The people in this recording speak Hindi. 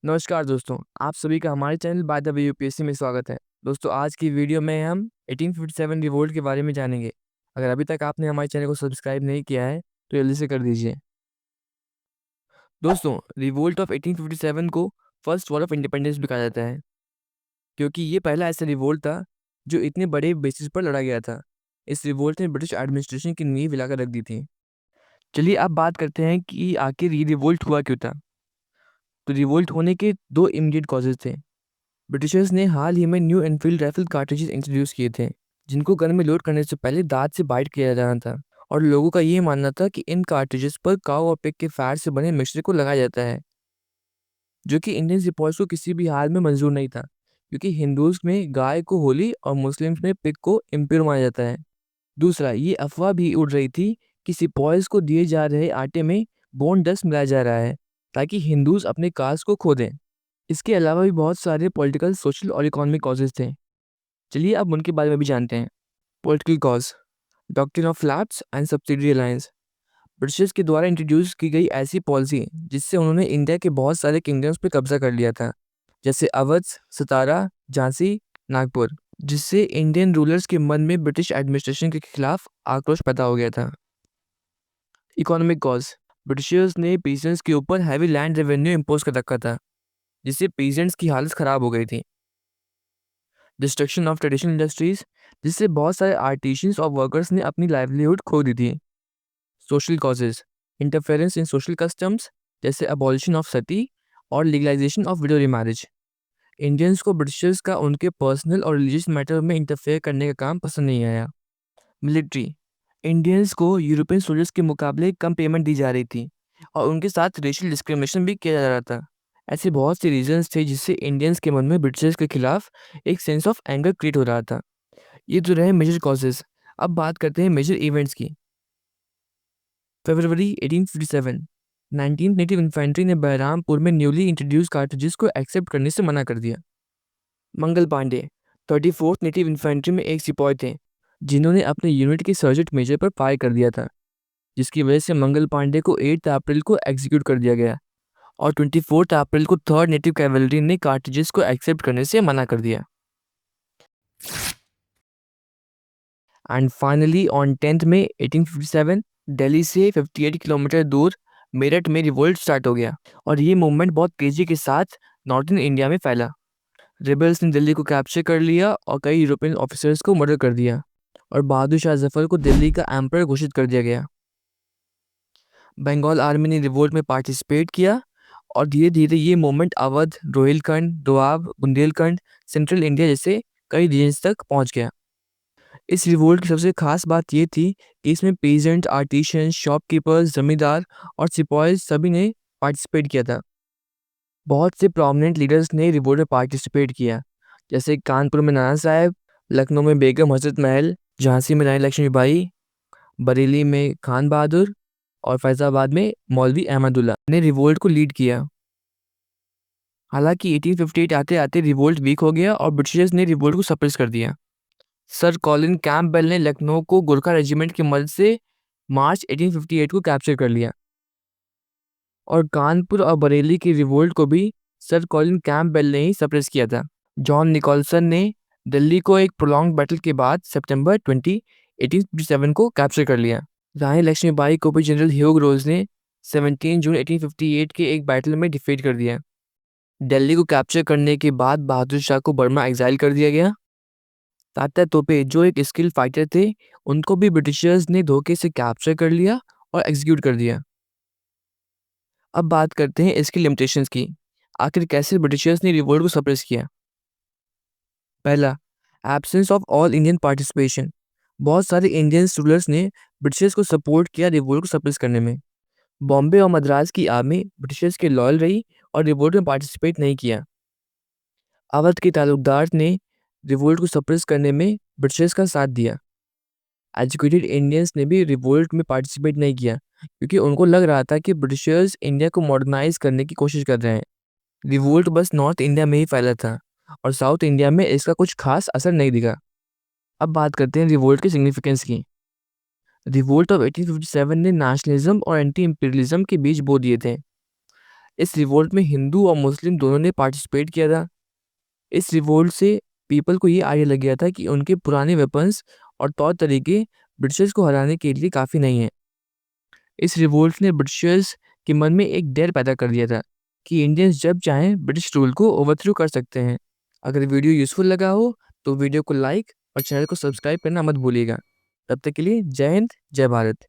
नमस्कार दोस्तों, आप सभी का हमारे channel by the way UPSC में स्वागत है। दोस्तों, आज की वीडियो में हम 1857 रिवोल्ट के बारे में जानेंगे। अगर अभी तक आपने हमारे चैनल को सब्सक्राइब नहीं किया है तो जल्दी से कर दीजिए। दोस्तों, रिवोल्ट ऑफ 1857 को फर्स्ट वॉर ऑफ इंडिपेंडेंस भी कहा जाता है, क्योंकि ये पहला ऐसा रिवोल्ट था जो इतने बड़े बेसिस पर लड़ा गया था। इस रिवोल्ट ने ब्रिटिश एडमिनिस्ट्रेशन की नींव हिलाकर रख दी थी। चलिए अब बात करते हैं कि आखिर ये रिवोल्ट हुआ क्यों था। तो रिवोल्ट होने के दो इमीडिएट कॉजेज थे। ब्रिटिशर्स ने हाल ही में new Enfield rifle cartridges introduce किए थे, जिनको गन में लोड करने से पहले दांत से बाइट किया जाना था। और लोगों का ये मानना था कि इन कार्ट्रिजेस पर काऊ और पिग के फैट से बने मिश्री को लगाया जाता है, जो कि इंडियन सिपॉइस को किसी भी हाल में मंजूर नहीं था, क्योंकि हिंदूज में गाय को होली और मुस्लिम्स में पिग को इम्प्योर माना जाता है। दूसरा, ये अफवाह भी उड़ रही थी कि सिपॉइस को दिए जा रहे आटे में बोन डस्ट मिलाया जा रहा है, ताकि हिंदूज अपने कास्ट को खो दें। इसके अलावा भी बहुत सारे पॉलिटिकल, सोशल और इकोनॉमिक कॉजेज थे। चलिए अब उनके बारे में भी जानते हैं। Political cause, doctrine of lapse and subsidiary alliance. Britishers के द्वारा इंट्रोड्यूस की गई ऐसी पॉलिसी जिससे उन्होंने इंडिया के बहुत सारे किंगडम्स पर कब्जा कर लिया था, जैसे अवध, सतारा, झांसी, नागपुर, जिससे इंडियन रूलर्स के मन में ब्रिटिश एडमिनिस्ट्रेशन के खिलाफ आक्रोश पैदा हो गया था। इकोनॉमिक कॉज, ब्रिटिशर्स ने पीजेंट्स के ऊपर हैवी लैंड रेवेन्यू इम्पोज कर रखा था, जिससे पीजेंट्स की हालत खराब हो गई थी। डिस्ट्रक्शन ऑफ ट्रेडिशनल इंडस्ट्रीज, जिससे बहुत सारे आर्टिशियंस और वर्कर्स ने अपनी लाइवलीहुड खो दी थी। सोशल कॉजेज, इंटरफेरेंस इन सोशल कस्टम्स, जैसे अबॉलिशन ऑफ सती और legalisation of window remarriage. Indians को ब्रिटिशर्स का उनके पर्सनल और रिलीजियस मैटर में इंटरफेयर करने का काम पसंद नहीं आया। मिलिट्री, इंडियंस को यूरोपियन सोल्जर्स के मुकाबले कम पेमेंट दी जा रही थी और उनके साथ रेशियल डिस्क्रिमिनेशन भी किया जा रहा था। ऐसे बहुत से रीजंस थे जिससे इंडियंस के मन में ब्रिटिशर्स के खिलाफ एक सेंस ऑफ एंगर क्रिएट हो रहा था। ये तो रहे मेजर कॉजेज। अब बात करते हैं मेजर इवेंट्स की। फरवरी 1857, 19th नेटिव इन्फेंट्री ने बहरामपुर में न्यूली इंट्रोड्यूस कार्ट्रिजेस को एक्सेप्ट करने से मना कर दिया। Mangal Pandey, 34th native infantry में एक सिपाही थे, जिन्होंने अपने यूनिट के सर्जेंट मेजर पर फायर कर दिया था, जिसकी वजह से मंगल पांडे को 8 अप्रैल को एग्जीक्यूट कर दिया गया और 24 अप्रैल को 3rd नेटिव कैवलरी ने कार्ट्रिजेस को एक्सेप्ट करने से मना कर दिया। एंड फाइनली ऑन 10th मई 1857, दिल्ली से 58 किलोमीटर दूर मेरठ में रिवोल्ट स्टार्ट हो गया और ये मूवमेंट बहुत तेजी के साथ नॉर्थन इंडिया में फैला। रिबल्स ने दिल्ली को कैप्चर कर लिया और कई यूरोपियन ऑफिसर्स को मर्डर कर दिया और बहादुर शाह जफर को दिल्ली का एम्पर घोषित कर दिया गया। बंगाल आर्मी ने रिवोल्ट में पार्टिसिपेट किया और धीरे धीरे ये movement Awadh, Rohilkhand, Doab, Bundelkhand, central India जैसे कई रीजन्स तक पहुंच गया। इस रिवोल्ट की सबसे खास बात ये थी कि इसमें पेजेंट, आर्टिशियंस, शॉपकीपर्स, जमींदार और सिपाहीज सभी ने पार्टिसिपेट किया था। बहुत से प्रोमिनेंट लीडर्स ने रिवोल्ट में पार्टिसिपेट किया, जैसे कानपुर में नाना साहब, लखनऊ में बेगम हजरत महल, झांसी में रानी लक्ष्मीबाई, बरेली में खान बहादुर और फैजाबाद में मौलवी अहमदुल्ला ने रिवोल्ट को लीड किया। हालांकि 1858 आते आते रिवोल्ट वीक हो गया और ब्रिटिशर्स ने रिवोल्ट को सप्रेस कर दिया। सर कॉलिन कैंपबेल ने लखनऊ को गोरखा रेजिमेंट की मदद से मार्च 1858 को कैप्चर कर लिया और कानपुर और बरेली की रिवोल्ट को भी सर कॉलिन कैंपबेल ने ही सप्रेस किया था। जॉन निकोलसन ने दिल्ली को एक प्रोलॉन्ग बैटल के बाद सितंबर 20, 1857 को कैप्चर कर लिया। रानी लक्ष्मीबाई को भी जनरल ह्यूग रोज ने 17 जून 1858 के एक बैटल में डिफीट कर दिया। दिल्ली को कैप्चर करने के बाद बहादुर शाह को बर्मा एग्जाइल कर दिया गया। तात्या तोपे, जो एक स्किल फाइटर थे, उनको भी ब्रिटिशर्स ने धोखे से कैप्चर कर लिया और एग्जीक्यूट कर दिया। अब बात करते हैं इसकी लिमिटेशंस की। आखिर कैसे ब्रिटिशर्स ने रिवोल्ट को सप्रेस किया। पहला, absence of all Indian participation. बहुत सारे इंडियन रूलर्स ने ब्रिटिशर्स को सपोर्ट किया रिवोल्ट को सप्रेस करने में। बॉम्बे और मद्रास की आर्मी ब्रिटिशर्स के लॉयल रही और रिवोल्ट में पार्टिसिपेट नहीं किया। अवध के तालुकदार ने रिवोल्ट को सप्रेस करने में ब्रिटिशर्स का साथ दिया। एजुकेटेड इंडियंस ने भी रिवोल्ट में पार्टिसिपेट नहीं किया, क्योंकि उनको लग रहा था कि ब्रिटिशर्स इंडिया को मॉडर्नाइज करने की कोशिश कर रहे हैं। रिवोल्ट बस नॉर्थ इंडिया में ही फैला था और साउथ इंडिया में इसका कुछ खास असर नहीं दिखा। अब बात करते हैं रिवोल्ट की सिग्निफिकेंस की। रिवोल्ट ऑफ 1857 ने नेशनलिज्म और एंटी इंपीरियलिज्म के बीच बो दिए थे। इस रिवोल्ट में हिंदू और मुस्लिम दोनों ने पार्टिसिपेट किया था। इस रिवोल्ट से पीपल को ये आइडिया लग गया था कि उनके पुराने वेपन्स और तौर तरीके ब्रिटिशर्स को हराने के लिए काफ़ी नहीं हैं। इस रिवोल्ट ने ब्रिटिशर्स के मन में एक डर पैदा कर दिया था कि इंडियंस जब चाहें ब्रिटिश रूल को ओवरथ्रो कर सकते हैं। अगर वीडियो यूज़फुल लगा हो तो वीडियो को लाइक और चैनल को सब्सक्राइब करना मत भूलिएगा। तब तक के लिए जय हिंद, जय भारत।